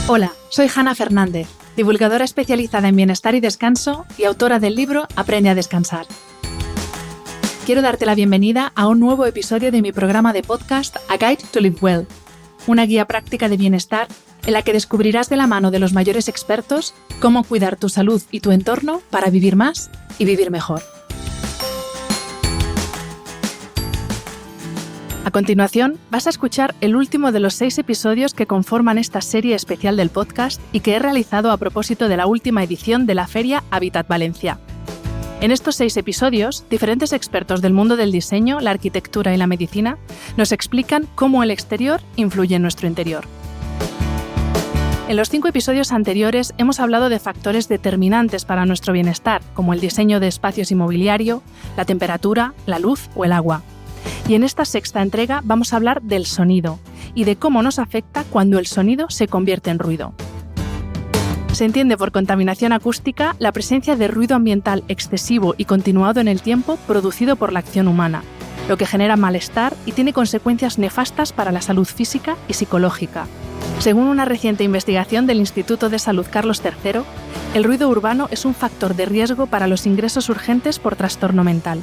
Hola, soy Hanna Fernández, divulgadora especializada en bienestar y descanso y autora del libro Aprende a descansar. Quiero darte la bienvenida a un nuevo episodio de mi programa de podcast A Guide to Live Well, una guía práctica de bienestar en la que descubrirás de la mano de los mayores expertos cómo cuidar tu salud y tu entorno para vivir más y vivir mejor. A continuación, vas a escuchar el último de los 6 episodios que conforman esta serie especial del podcast y que he realizado a propósito de la última edición de la Feria Habitat Valencia. En estos 6 episodios, diferentes expertos del mundo del diseño, la arquitectura y la medicina nos explican cómo el exterior influye en nuestro interior. En los 5 episodios anteriores hemos hablado de factores determinantes para nuestro bienestar, como el diseño de espacios y mobiliario, la temperatura, la luz o el agua. Y en esta 6ª entrega vamos a hablar del sonido y de cómo nos afecta cuando el sonido se convierte en ruido. Se entiende por contaminación acústica la presencia de ruido ambiental excesivo y continuado en el tiempo producido por la acción humana, lo que genera malestar y tiene consecuencias nefastas para la salud física y psicológica. Según una reciente investigación del Instituto de Salud Carlos III, el ruido urbano es un factor de riesgo para los ingresos urgentes por trastorno mental.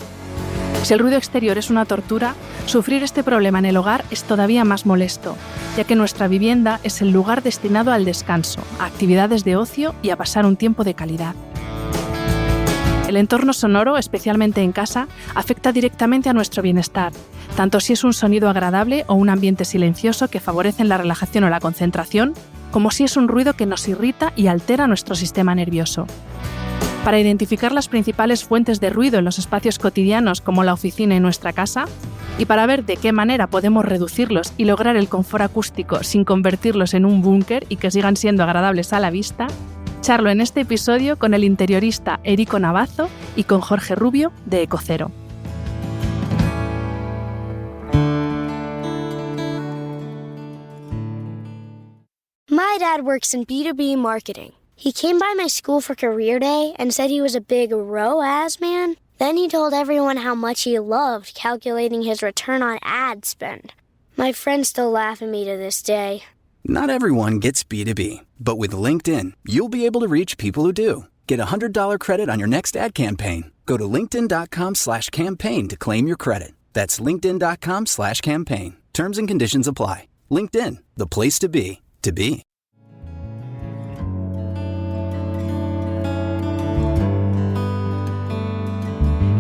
Si el ruido exterior es una tortura, sufrir este problema en el hogar es todavía más molesto, ya que nuestra vivienda es el lugar destinado al descanso, a actividades de ocio y a pasar un tiempo de calidad. El entorno sonoro, especialmente en casa, afecta directamente a nuestro bienestar, tanto si es un sonido agradable o un ambiente silencioso que favorecen la relajación o la concentración, como si es un ruido que nos irrita y altera nuestro sistema nervioso. Para identificar las principales fuentes de ruido en los espacios cotidianos como la oficina y nuestra casa, y para ver de qué manera podemos reducirlos y lograr el confort acústico sin convertirlos en un búnker y que sigan siendo agradables a la vista, charlo en este episodio con el interiorista Erico Navazo y con Jorge Rubio de Ecocero. My dad works in B2B marketing. He came by my school for career day and said he was a big ROAS man. Then he told everyone how much he loved calculating his return on ad spend. My friends still laugh at me to this day. Not everyone gets B2B, but with LinkedIn, you'll be able to reach people who do. Get a $100 credit on your next ad campaign. Go to linkedin.com/campaign to claim your credit. That's linkedin.com/campaign. Terms and conditions apply. LinkedIn, the place to be, to be.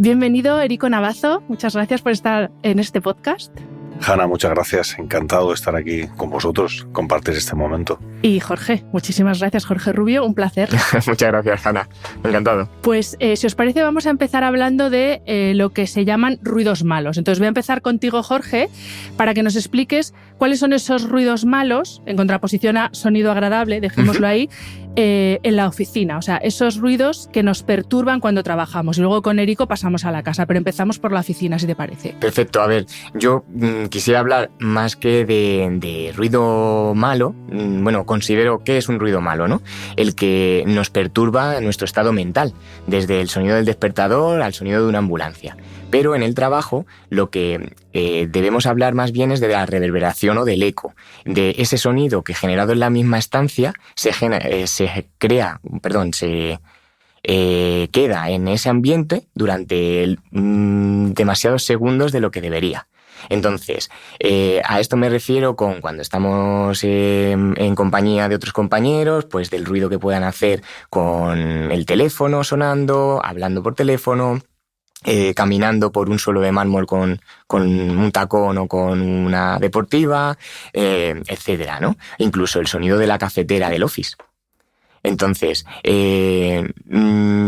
Bienvenido, Erico Navazo. Muchas gracias por estar en este podcast. Hanna, muchas gracias. Encantado de estar aquí con vosotros, compartir este momento. Y Jorge, muchísimas gracias, Jorge Rubio. Un placer. Muchas gracias, Hanna. Encantado. Pues, si os parece, vamos a empezar hablando de lo que se llaman ruidos malos. Entonces, voy a empezar contigo, Jorge, para que nos expliques cuáles son esos ruidos malos, en contraposición a sonido agradable, dejémoslo ahí, en la oficina. O sea, esos ruidos que nos perturban cuando trabajamos. Y luego con Erico pasamos a la casa, pero empezamos por la oficina, si te parece. Perfecto. A ver, yo quisiera hablar más que de ruido malo. Bueno, considero que es un ruido malo, ¿no? El que nos perturba nuestro estado mental, desde el sonido del despertador al sonido de una ambulancia. Pero en el trabajo lo que debemos hablar más bien es de la reverberación o del eco, de ese sonido que generado en la misma estancia queda en ese ambiente durante demasiados segundos de lo que debería. Entonces, a esto me refiero con cuando estamos en compañía de otros compañeros, pues del ruido que puedan hacer con el teléfono sonando, hablando por teléfono, caminando por un suelo de mármol con un tacón o con una deportiva, etcétera, ¿no? Incluso el sonido de la cafetera del office. Entonces,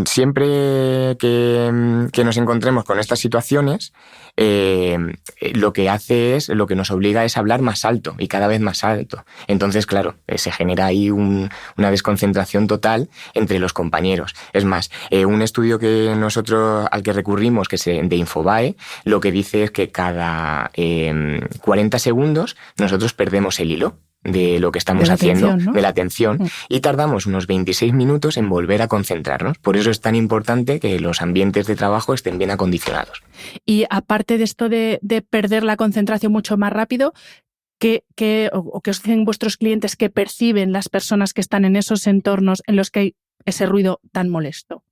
siempre que nos encontremos con estas situaciones, lo que nos obliga es a hablar más alto y cada vez más alto. Entonces, claro, se genera ahí una desconcentración total entre los compañeros. Es más, un estudio que nosotros al que recurrimos, que es de Infobae, lo que dice es que cada 40 segundos nosotros perdemos el hilo de lo que estamos haciendo, ¿no? De la atención, y tardamos unos 26 minutos en volver a concentrarnos. Por eso es tan importante que los ambientes de trabajo estén bien acondicionados. Y aparte de esto de perder la concentración mucho más rápido, ¿qué os dicen vuestros clientes que perciben las personas que están en esos entornos en los que hay ese ruido tan molesto?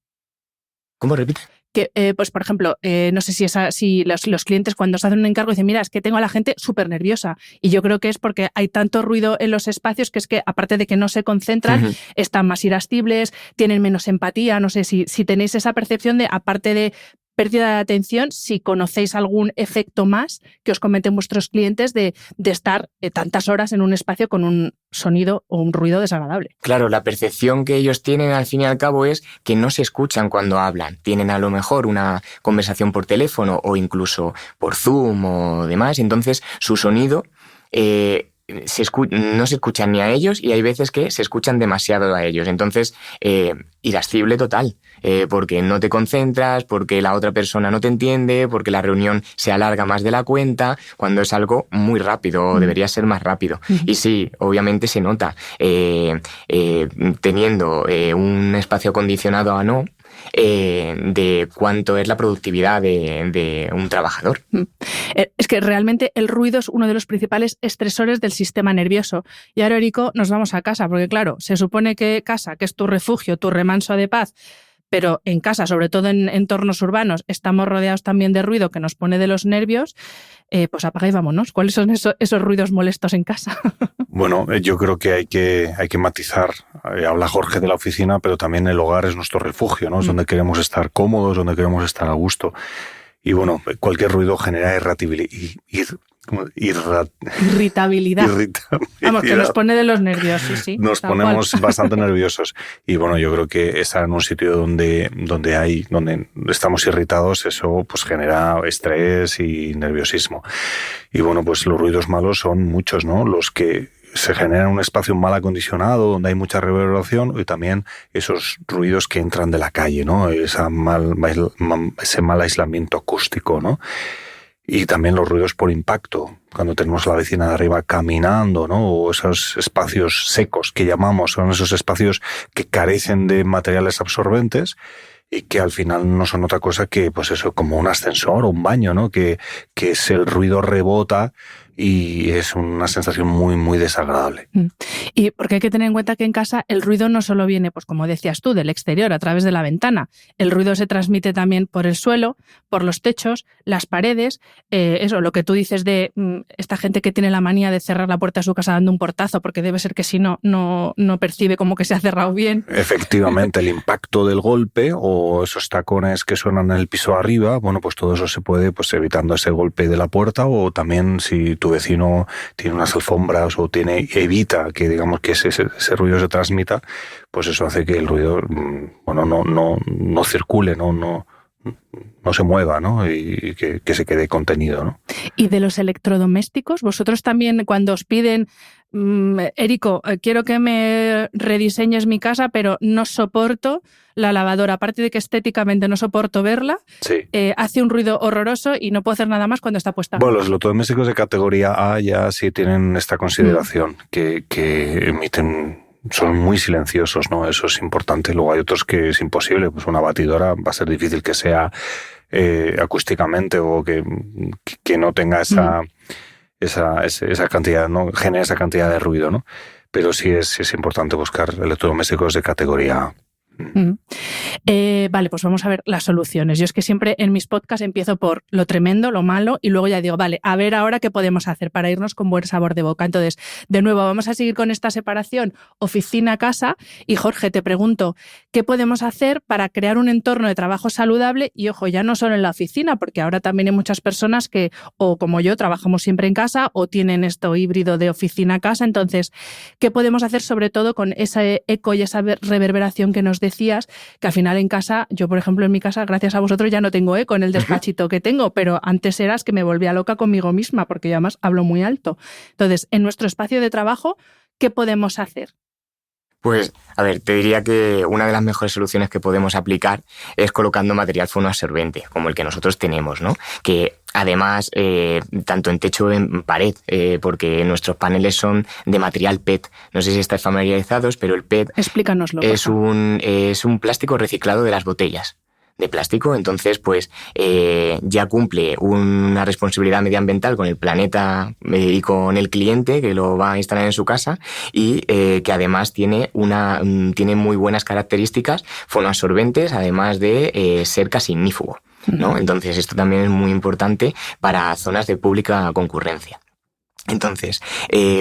¿Cómo repite? Que, pues por ejemplo, no sé si los clientes cuando os hacen un encargo dicen, mira, es que tengo a la gente súper nerviosa. Y yo creo que es porque hay tanto ruido en los espacios que es que, aparte de que no se concentran, están más irascibles, tienen menos empatía. No sé si tenéis esa percepción de, aparte de pérdida de atención, si conocéis algún efecto más que os comenten vuestros clientes de estar tantas horas en un espacio con un sonido o un ruido desagradable. Claro, la percepción que ellos tienen al fin y al cabo es que no se escuchan cuando hablan. Tienen a lo mejor una conversación por teléfono o incluso por Zoom o demás, entonces su sonido no se escuchan ni a ellos y hay veces que se escuchan demasiado a ellos. Entonces, irascible total, porque no te concentras, porque la otra persona no te entiende, porque la reunión se alarga más de la cuenta, cuando es algo muy rápido o debería ser más rápido. Y sí, obviamente se nota, teniendo un espacio acondicionado a no, de cuánto es la productividad de un trabajador. Es que realmente el ruido es uno de los principales estresores del sistema nervioso. Y ahora, Erico, nos vamos a casa, porque claro, se supone que casa, que es tu refugio, tu remanso de paz, pero en casa, sobre todo en entornos urbanos, estamos rodeados también de ruido que nos pone de los nervios. Pues apaga y vámonos. ¿Cuáles son esos ruidos molestos en casa? Bueno, yo creo que hay que matizar. Habla Jorge de la oficina, pero también el hogar es nuestro refugio, ¿no? Es donde queremos estar cómodos, donde queremos estar a gusto. Y bueno, cualquier ruido genera irritabilidad. Vamos, que nos pone de los nervios, sí. Nos ponemos bastante nerviosos. Y bueno, yo creo que estar en un sitio donde estamos irritados, eso pues genera estrés y nerviosismo. Y bueno, pues los ruidos malos son muchos, ¿no? Los que se genera un espacio mal acondicionado, donde hay mucha reverberación, y también esos ruidos que entran de la calle, ¿no? Ese mal aislamiento acústico, ¿no? Y también los ruidos por impacto, cuando tenemos a la vecina de arriba caminando, ¿no? O esos espacios secos que llamamos, son esos espacios que carecen de materiales absorbentes y que al final no son otra cosa que, pues eso, como un ascensor o un baño, ¿no? Que es el ruido rebota y es una sensación muy, muy desagradable. Y porque hay que tener en cuenta que en casa el ruido no solo viene, pues como decías tú, del exterior, a través de la ventana. El ruido se transmite también por el suelo, por los techos, las paredes. Eso, lo que tú dices de esta gente que tiene la manía de cerrar la puerta de su casa dando un portazo, porque debe ser que si no percibe como que se ha cerrado bien. Efectivamente, el impacto del golpe o esos tacones que suenan en el piso arriba, bueno, pues todo eso se puede, pues evitando ese golpe de la puerta, o también si tu vecino tiene unas alfombras o evita que, digamos, que ese ruido se transmita, pues eso hace que el ruido, bueno, no circule, no se mueva, ¿no? Y que se quede contenido, ¿no? Y de los electrodomésticos, vosotros también cuando os piden, Erico, quiero que me rediseñes mi casa, pero no soporto la lavadora, aparte de que estéticamente no soporto verla, sí. Hace un ruido horroroso y no puedo hacer nada más cuando está puesta. Bueno, los electrodomésticos de categoría A ya sí tienen esta consideración, que emiten, son muy silenciosos, ¿no? Eso es importante. Luego hay otros que es imposible, pues una batidora va a ser difícil que sea acústicamente o que no tenga esa cantidad, no genere esa cantidad de ruido, ¿no? Pero sí es importante buscar electrodomésticos de categoría A. Vale, pues vamos a ver las soluciones. Yo es que siempre en mis podcasts empiezo por lo tremendo, lo malo, y luego ya digo, vale, a ver ahora qué podemos hacer para irnos con buen sabor de boca. Entonces, de nuevo, vamos a seguir con esta separación oficina-casa. Y Jorge, te pregunto, ¿qué podemos hacer para crear un entorno de trabajo saludable? Y ojo, ya no solo en la oficina, porque ahora también hay muchas personas que, o como yo, trabajamos siempre en casa o tienen esto híbrido de oficina-casa. Entonces, ¿qué podemos hacer sobre todo con ese eco y esa reverberación que nos decías, que al final en casa, yo por ejemplo en mi casa, gracias a vosotros ya no tengo eco en el despachito que tengo, pero antes eras que me volvía loca conmigo misma porque yo además hablo muy alto. Entonces, en nuestro espacio de trabajo, ¿qué podemos hacer? Pues, a ver, te diría que una de las mejores soluciones que podemos aplicar es colocando material fonoabsorbente, como el que nosotros tenemos, ¿no? Que además, tanto en techo como en pared, porque nuestros paneles son de material PET. No sé si estáis familiarizados, pero el PET Explícanoslo, es un plástico reciclado de las botellas. de plástico, entonces pues ya cumple una responsabilidad medioambiental con el planeta y con el cliente que lo va a instalar en su casa y que además tiene muy buenas características fonoabsorbentes, además de ser casi ignífugo, ¿no? Entonces esto también es muy importante para zonas de pública concurrencia. Entonces,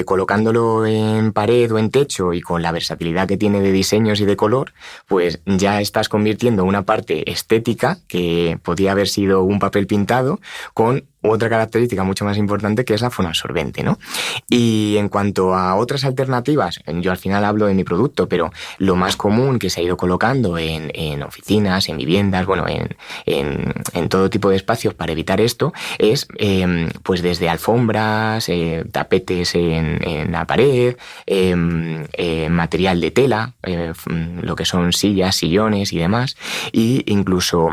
colocándolo en pared o en techo y con la versatilidad que tiene de diseños y de color, pues ya estás convirtiendo una parte estética que podía haber sido un papel pintado con otra característica mucho más importante que es la fonoabsorbente, ¿no? Y en cuanto a otras alternativas, yo al final hablo de mi producto, pero lo más común que se ha ido colocando en oficinas, en viviendas, bueno, en todo tipo de espacios para evitar esto, es pues desde alfombras, tapetes en la pared, material de tela, lo que son sillas, sillones y demás, y incluso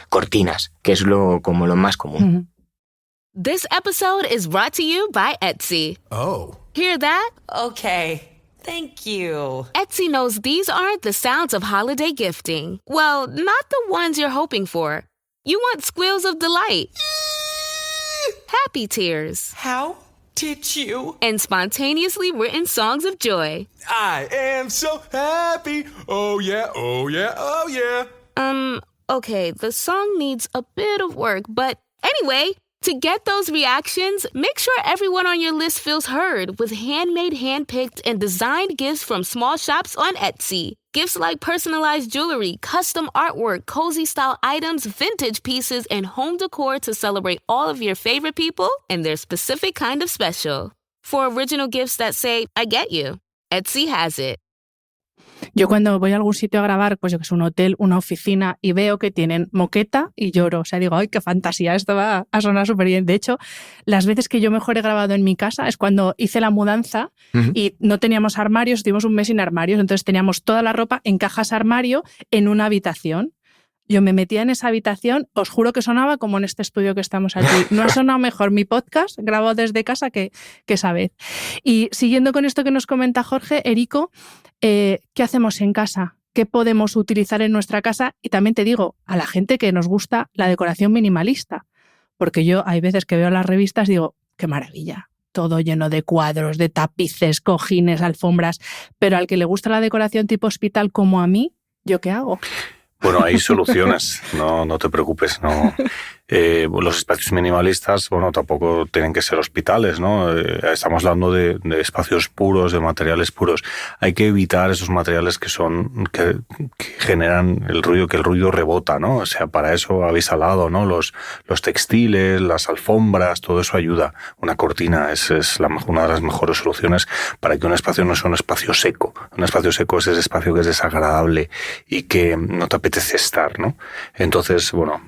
cortinas, que es como lo más común. This episode is brought to you by Etsy. Oh. Hear that? Okay. Thank you. Etsy knows these aren't the sounds of holiday gifting. Well, not the ones you're hoping for. You want squeals of delight. Happy tears. How did you? And spontaneously written songs of joy. I am so happy. Oh yeah, oh yeah, oh yeah. Okay, the song needs a bit of work, but anyway, to get those reactions, make sure everyone on your list feels heard with handmade, handpicked, and designed gifts from small shops on Etsy. Gifts like personalized jewelry, custom artwork, cozy style items, vintage pieces, and home decor to celebrate all of your favorite people and their specific kind of special. For original gifts that say, I get you, Etsy has it. Yo cuando voy a algún sitio a grabar, pues yo que es un hotel, una oficina, y veo que tienen moqueta y lloro. O sea, digo, ¡ay, qué fantasía! Esto va a sonar súper bien. De hecho, las veces que yo mejor he grabado en mi casa es cuando hice la mudanza y no teníamos armarios, estuvimos un mes sin armarios, entonces teníamos toda la ropa en cajas armario en una habitación. Yo me metía en esa habitación, os juro que sonaba como en este estudio que estamos aquí. No ha sonado mejor mi podcast grabado desde casa que esa vez. Y siguiendo con esto que nos comenta Jorge, Erico, ¿qué hacemos en casa? ¿Qué podemos utilizar en nuestra casa? Y también te digo, a la gente que nos gusta la decoración minimalista. Porque yo hay veces que veo las revistas y digo, qué maravilla. Todo lleno de cuadros, de tapices, cojines, alfombras. Pero al que le gusta la decoración tipo hospital como a mí, ¿yo qué hago? Bueno, hay soluciones, no te preocupes, no. Los espacios minimalistas, bueno, tampoco tienen que ser hospitales, ¿no? Estamos hablando de espacios puros, de materiales puros. Hay que evitar esos materiales que generan el ruido, que el ruido rebota, ¿no? O sea, para eso habéis hablado, ¿no? Los textiles, las alfombras, todo eso ayuda. Una cortina es una de las mejores soluciones para que un espacio no sea un espacio seco. Un espacio seco es ese espacio que es desagradable y que no te apetece estar, ¿no? Entonces, bueno,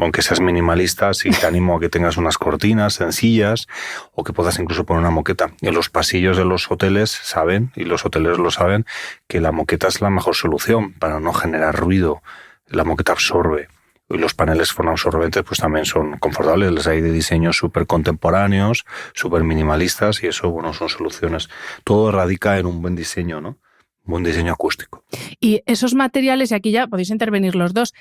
aunque seas minimalista, sí te animo a que tengas unas cortinas sencillas o que puedas incluso poner una moqueta. En los pasillos de los hoteles saben, y los hoteleros lo saben, que la moqueta es la mejor solución para no generar ruido. La moqueta absorbe. Y los paneles fonoabsorbentes pues también son confortables. Les hay de diseños súper contemporáneos, súper minimalistas y eso, bueno, son soluciones. Todo radica en un buen diseño, ¿no? Buen diseño acústico. Y esos materiales, y aquí ya podéis intervenir los dos,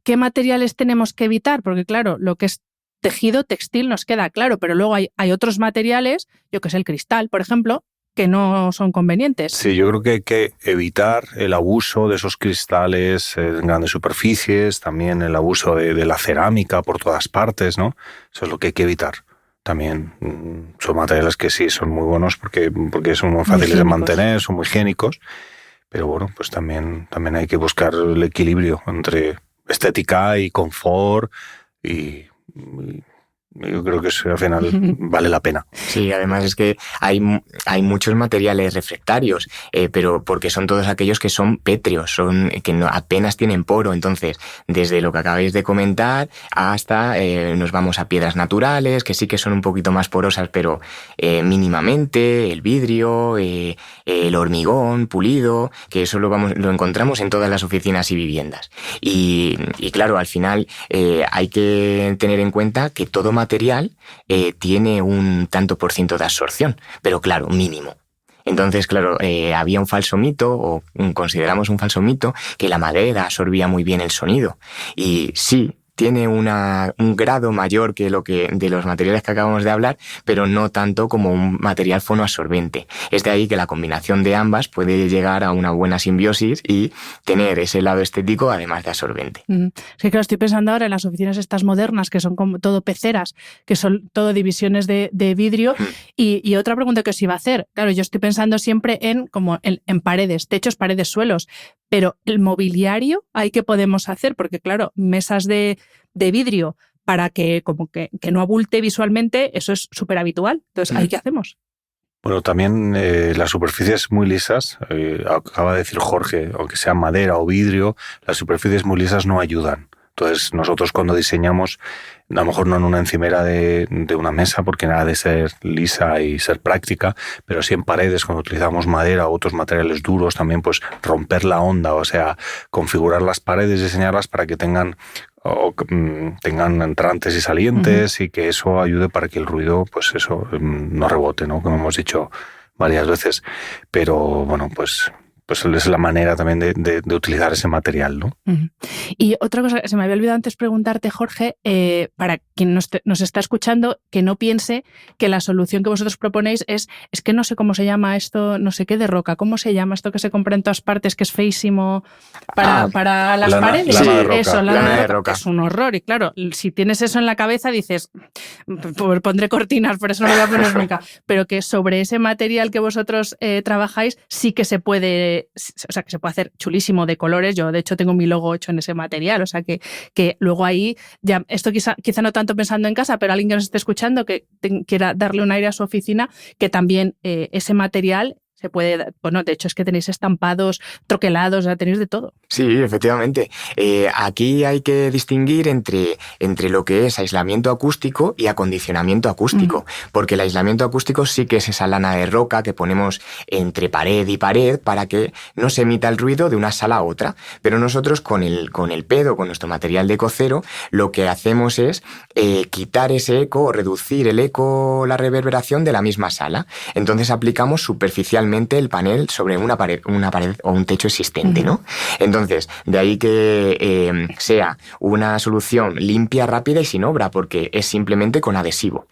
¿qué materiales tenemos que evitar? Porque claro, lo que es tejido textil nos queda claro, pero luego hay otros materiales, yo que sé, el cristal, por ejemplo, que no son convenientes. Sí, yo creo que hay que evitar el abuso de esos cristales en grandes superficies, también el abuso de la cerámica por todas partes, ¿no? Eso es lo que hay que evitar. También son materiales que sí son muy buenos porque son muy fáciles de mantener, son muy higiénicos, pero bueno, pues también hay que buscar el equilibrio entre estética y confort y yo creo que eso al final vale la pena. Sí, además es que hay muchos materiales refractarios, pero porque son todos aquellos que son pétreos, que apenas tienen poro. Entonces, desde lo que acabáis de comentar hasta nos vamos a piedras naturales, que sí que son un poquito más porosas, pero mínimamente, el vidrio, el hormigón pulido, que eso lo encontramos en todas las oficinas y viviendas. Y claro, al final hay que tener en cuenta que todo material tiene un tanto por ciento de absorción, pero claro, mínimo. Entonces, claro, había un falso mito, o consideramos un falso mito, que la madera absorbía muy bien el sonido. Y sí, tiene un grado mayor que de los materiales que acabamos de hablar, pero no tanto como un material fonoabsorbente. Es de ahí que la combinación de ambas puede llegar a una buena simbiosis y tener ese lado estético además de absorbente. Es que claro, estoy pensando ahora en las oficinas estas modernas, que son como todo peceras, que son todo divisiones de vidrio. Y otra pregunta que os iba a hacer, claro, yo estoy pensando siempre en paredes, techos, paredes, suelos, pero el mobiliario, ¿ahí qué podemos hacer? Porque claro, mesas de vidrio para que no abulte visualmente, eso es súper habitual. Entonces, ¿ahí qué hacemos? Bueno, también las superficies muy lisas, acaba de decir Jorge, aunque sea madera o vidrio, las superficies muy lisas no ayudan. Entonces, nosotros cuando diseñamos, a lo mejor no en una encimera de una mesa, porque nada de ser lisa y ser práctica, pero sí en paredes, cuando utilizamos madera o otros materiales duros, también pues romper la onda, o sea, configurar las paredes, diseñarlas para que tengan entrantes y salientes, y que eso ayude para que el ruido, pues eso, no rebote, ¿no? Como hemos dicho varias veces. Pero bueno, pues es la manera también de utilizar ese material, ¿no? Y otra cosa que se me había olvidado antes preguntarte, Jorge, para quien nos está escuchando, que no piense que la solución que vosotros proponéis es que no sé cómo se llama esto, no sé qué de roca, ¿cómo se llama esto que se compra en todas partes, que es feísimo para las paredes? Lana de roca. Eso, lana de roca. Es un horror. Y claro, si tienes eso en la cabeza dices, pondré cortinas, por eso no lo voy a poner nunca. Pero que sobre ese material que vosotros trabajáis sí que se puede, o sea, que se puede hacer chulísimo de colores. Yo, de hecho, tengo mi logo hecho en ese material. O sea, que luego ahí, ya esto quizá no tanto pensando en casa, pero alguien que nos esté escuchando que quiera darle un aire a su oficina, que también ese material se puede, bueno, de hecho es que tenéis estampados, troquelados, ya tenéis de todo. Sí, efectivamente. Aquí hay que distinguir entre lo que es aislamiento acústico y acondicionamiento acústico, porque el aislamiento acústico sí que es esa lana de roca que ponemos entre pared y pared para que no se emita el ruido de una sala a otra. Pero nosotros con el PED, con nuestro material de ecocero, lo que hacemos es quitar ese eco o reducir el eco, la reverberación de la misma sala. Entonces aplicamos superficialmente el panel sobre una pared o un techo existente, ¿no? Entonces, de ahí que sea una solución limpia, rápida y sin obra, porque es simplemente con adhesivo.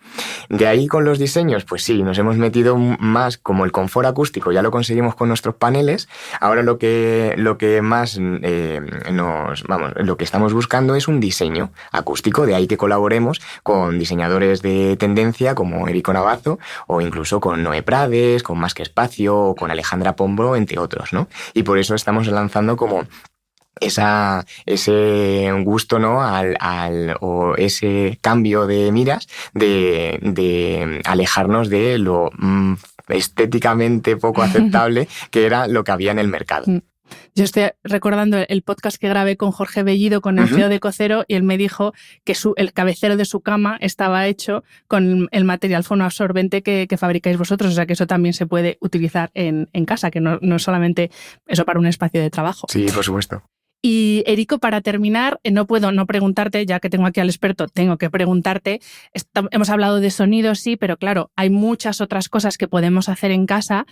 De ahí con los diseños, pues sí, nos hemos metido más como el confort acústico, ya lo conseguimos con nuestros paneles. Ahora lo que más lo que estamos buscando es un diseño acústico, de ahí que colaboremos con diseñadores de tendencia como Erico Navazo o incluso con Noé Prades, con Más que Espacio o con Alejandra Pombo, entre otros, ¿no? Y por eso estamos lanzando como ese gusto, ¿no? O ese cambio de miras de alejarnos de lo estéticamente poco aceptable que era lo que había en el mercado. Yo estoy recordando el podcast que grabé con Jorge Bellido, con el CEO de Ecocero, y él me dijo que el cabecero de su cama estaba hecho con el material fonoabsorbente que fabricáis vosotros, o sea que eso también se puede utilizar en casa, que no es solamente eso para un espacio de trabajo. Sí, por supuesto. Y Erico, para terminar, no puedo no preguntarte, ya que tengo aquí al experto, tengo que preguntarte, hemos hablado de sonido, sí, pero claro, hay muchas otras cosas que podemos hacer en casa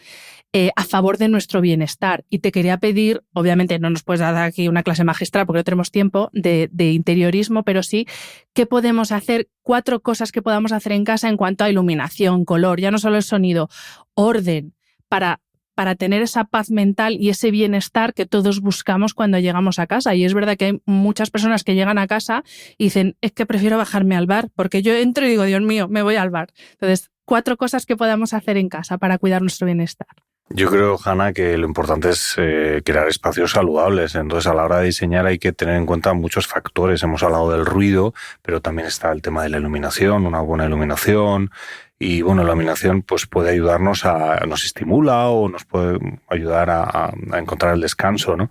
a favor de nuestro bienestar. Y te quería pedir, obviamente no nos puedes dar aquí una clase magistral porque no tenemos tiempo de interiorismo, pero sí, ¿qué podemos hacer? 4 cosas que podamos hacer en casa en cuanto a iluminación, color, ya no solo el sonido, orden, para tener esa paz mental y ese bienestar que todos buscamos cuando llegamos a casa. Y es verdad que hay muchas personas que llegan a casa y dicen, es que prefiero bajarme al bar, porque yo entro y digo, Dios mío, me voy al bar. Entonces, 4 cosas que podamos hacer en casa para cuidar nuestro bienestar. Yo creo, Hanna, que lo importante es crear espacios saludables. Entonces, a la hora de diseñar hay que tener en cuenta muchos factores. Hemos hablado del ruido, pero también está el tema de la iluminación, una buena iluminación. Y bueno, la iluminación pues puede ayudarnos nos estimula o nos puede ayudar a encontrar el descanso, ¿no?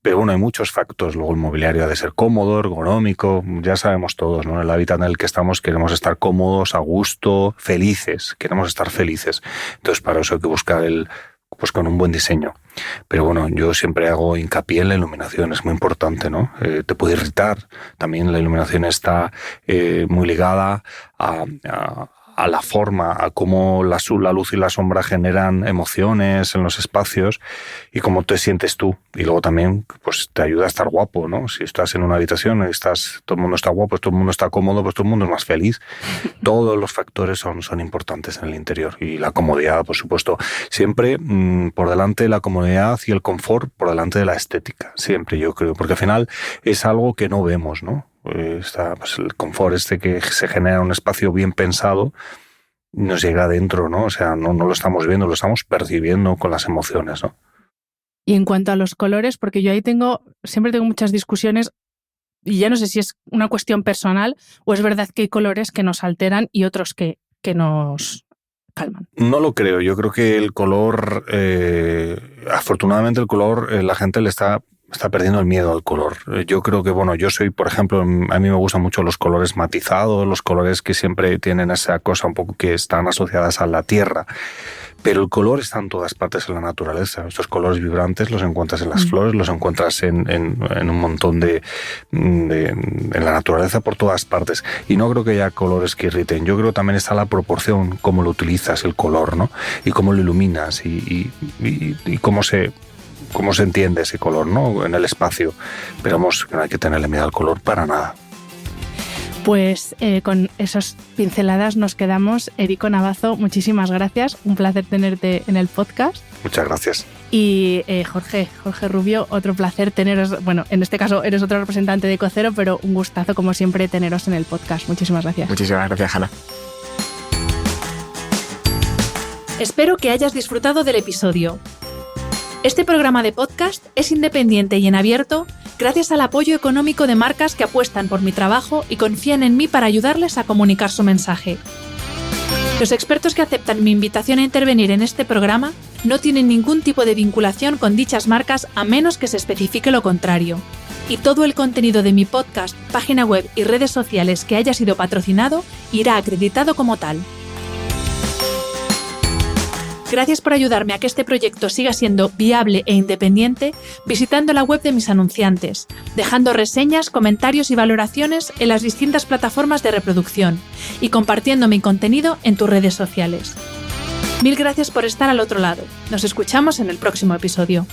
Pero bueno, hay muchos factores. Luego el mobiliario ha de ser cómodo, ergonómico, ya sabemos todos, ¿no? En el hábitat en el que estamos queremos estar cómodos, a gusto, felices, queremos estar felices. Entonces para eso hay que buscar pues con un buen diseño. Pero bueno, yo siempre hago hincapié en la iluminación, es muy importante, ¿no? Te puede irritar. También la iluminación está muy ligada a a la forma, a cómo la luz y la sombra generan emociones en los espacios y cómo te sientes tú. Y luego también pues te ayuda a estar guapo, ¿no? Si estás en una habitación y todo el mundo está guapo, todo el mundo está cómodo, pues todo el mundo es más feliz. Todos los factores son importantes en el interior. Y la comodidad, por supuesto. Siempre por delante de la comodidad y el confort, por delante de la estética. Siempre, yo creo. Porque al final es algo que no vemos, ¿no? Está, pues, el confort que se genera en un espacio bien pensado nos llega adentro, ¿no? O sea, no lo estamos viendo, lo estamos percibiendo con las emociones, ¿no? Y en cuanto a los colores, porque yo ahí siempre tengo muchas discusiones y ya no sé si es una cuestión personal o es verdad que hay colores que nos alteran y otros que nos calman. No lo creo. Yo creo que el color, afortunadamente el color, la gente le está perdiendo el miedo al color. Yo creo que, yo soy, por ejemplo, a mí me gustan mucho los colores matizados, los colores que siempre tienen esa cosa un poco que están asociadas a la tierra. Pero el color está en todas partes en la naturaleza. Estos colores vibrantes los encuentras en las flores, los encuentras en un montón en la naturaleza por todas partes. Y no creo que haya colores que irriten. Yo creo que también está la proporción, cómo lo utilizas el color, ¿no? Y cómo lo iluminas y cómo se entiende ese color, ¿no? En el espacio. Pero no hay que tenerle miedo al color para nada. Pues con esas pinceladas nos quedamos. Erico Navazo, muchísimas gracias. Un placer tenerte en el podcast. Muchas gracias. Y Jorge Rubio, otro placer teneros. Bueno, en este caso eres otro representante de Ecocero, pero un gustazo como siempre teneros en el podcast. Muchísimas gracias. Muchísimas gracias, Hanna. Espero que hayas disfrutado del episodio. Este programa de podcast es independiente y en abierto gracias al apoyo económico de marcas que apuestan por mi trabajo y confían en mí para ayudarles a comunicar su mensaje. Los expertos que aceptan mi invitación a intervenir en este programa no tienen ningún tipo de vinculación con dichas marcas a menos que se especifique lo contrario. Y todo el contenido de mi podcast, página web y redes sociales que haya sido patrocinado irá acreditado como tal. Gracias por ayudarme a que este proyecto siga siendo viable e independiente visitando la web de mis anunciantes, dejando reseñas, comentarios y valoraciones en las distintas plataformas de reproducción y compartiendo mi contenido en tus redes sociales. Mil gracias por estar al otro lado. Nos escuchamos en el próximo episodio.